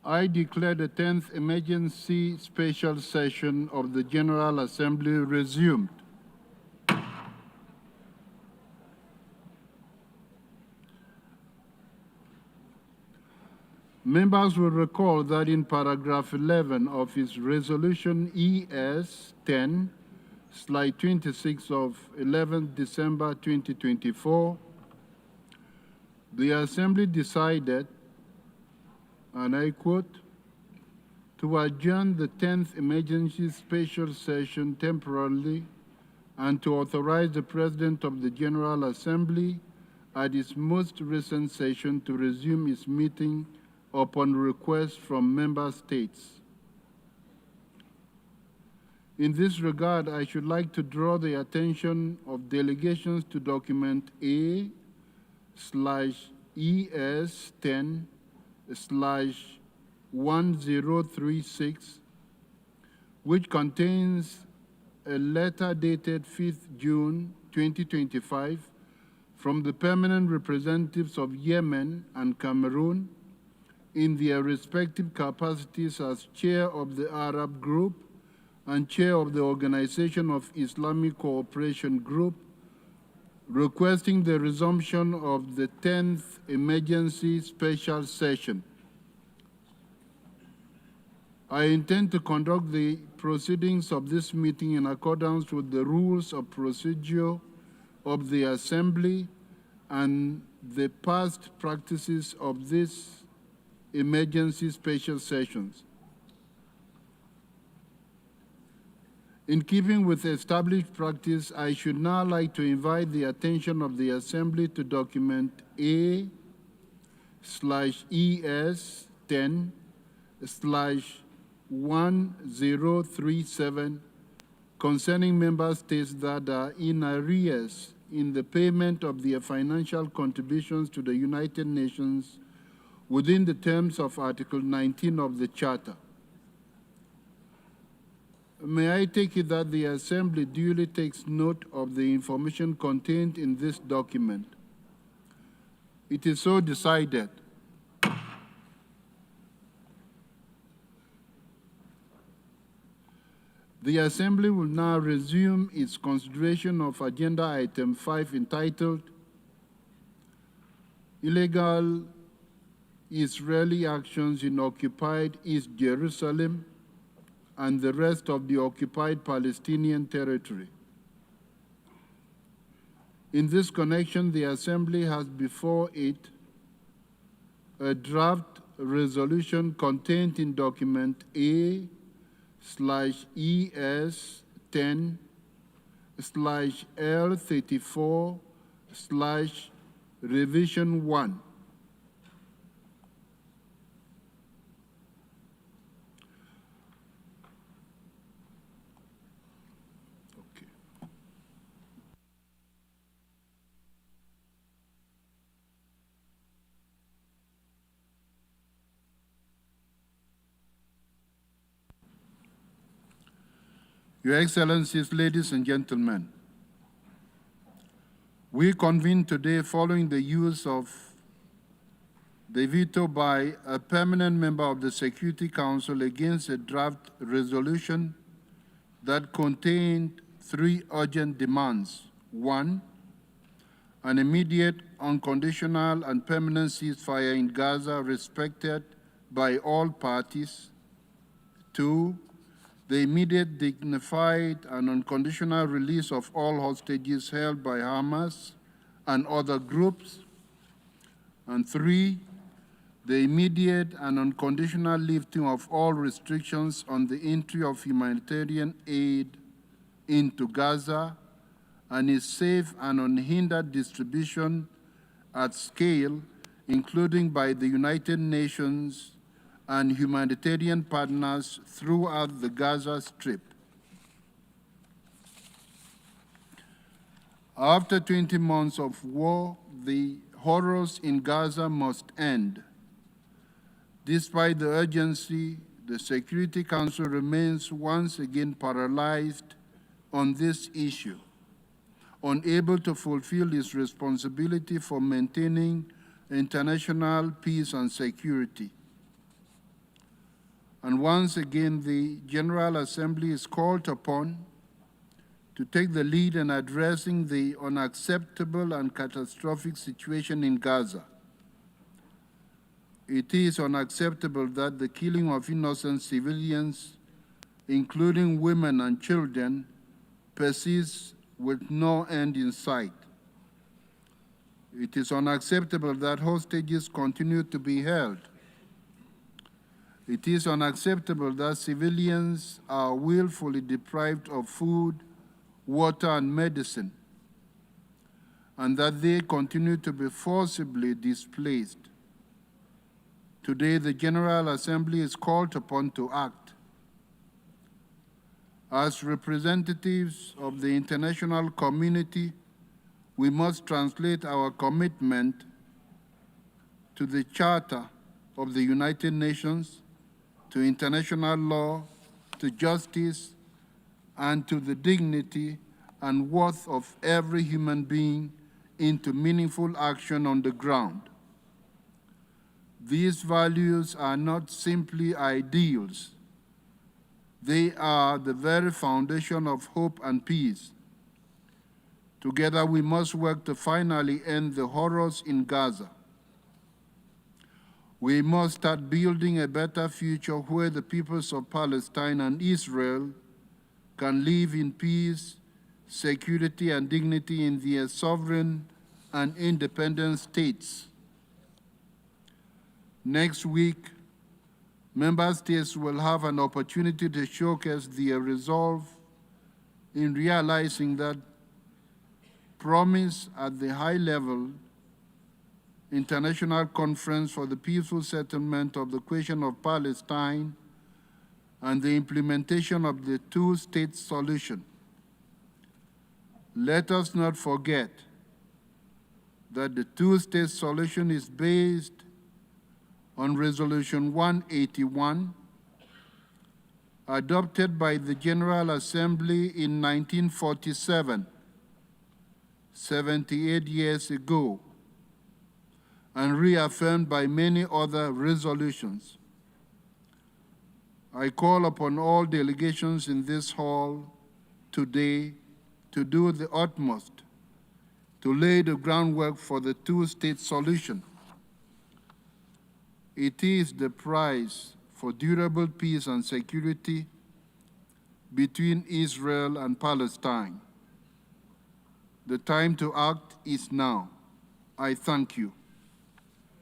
I declare the 10th emergency special session of the General Assembly resumed. Members will recall that in paragraph 11 of its resolution ES 10/26 of 11th December 2024, the Assembly decided, and I quote, to adjourn the 10th emergency special session temporarily and to authorize the President of the General Assembly at its most recent session to resume its meeting upon request from member states. In this regard, I should like to draw the attention of delegations to document A/ES 10/1036, which contains a letter dated 5th June 2025 from the permanent representatives of Yemen and Cameroon in their respective capacities as chair of the Arab Group and chair of the Organization of Islamic Cooperation Group, requesting the resumption of the 10th emergency special session. I intend to conduct the proceedings of this meeting in accordance with the rules of procedure of the Assembly and the past practices of this emergency special sessions. In keeping with established practice, I should now like to invite the attention of the Assembly to document A/ES 10/1037 concerning member states that are in arrears in the payment of their financial contributions to the United Nations within the terms of Article 19 of the Charter. May I take it that the Assembly duly takes note of the information contained in this document? It is so decided. The Assembly will now resume its consideration of Agenda Item 5 entitled Illegal Israeli Actions in Occupied East Jerusalem and the rest of the occupied Palestinian territory. In this connection, the Assembly has before it a draft resolution contained in document A/ES 10/L34/revision 1. Your Excellencies, ladies and gentlemen, we convene today following the use of the veto by a permanent member of the Security Council against a draft resolution that contained 3 urgent demands. 1, an immediate, unconditional, and permanent ceasefire in Gaza respected by all parties. 2, the immediate, dignified, and unconditional release of all hostages held by Hamas and other groups. And 3, the immediate and unconditional lifting of all restrictions on the entry of humanitarian aid into Gaza and its safe and unhindered distribution at scale, including by the United Nations and humanitarian partners throughout the Gaza Strip. After 20 months of war, the horrors in Gaza must end. Despite the urgency, the Security Council remains once again paralyzed on this issue, unable to fulfill its responsibility for maintaining international peace and security. And once again, the General Assembly is called upon to take the lead in addressing the unacceptable and catastrophic situation in Gaza. It is unacceptable that the killing of innocent civilians, including women and children, persists with no end in sight. It is unacceptable that hostages continue to be held. It is unacceptable that civilians are willfully deprived of food, water, and medicine, and that they continue to be forcibly displaced. Today, the General Assembly is called upon to act. As representatives of the international community, we must translate our commitment to the Charter of the United Nations, to international law, to justice, and to the dignity and worth of every human being into meaningful action on the ground. These values are not simply ideals. They are the very foundation of hope and peace. Together, we must work to finally end the horrors in Gaza. We must start building a better future where the peoples of Palestine and Israel can live in peace, security, and dignity in their sovereign and independent states. Next week, member states will have an opportunity to showcase their resolve in realizing that promise at the high-level International Conference for the Peaceful Settlement of the Question of Palestine and the implementation of the two-state solution. Let us not forget that the two-state solution is based on Resolution 181, adopted by the General Assembly in 1947, 78 years ago, and reaffirmed by many other resolutions. I call upon all delegations in this hall today to do the utmost to lay the groundwork for the two-state solution. It is the price for durable peace and security between Israel and Palestine. The time to act is now. I thank you.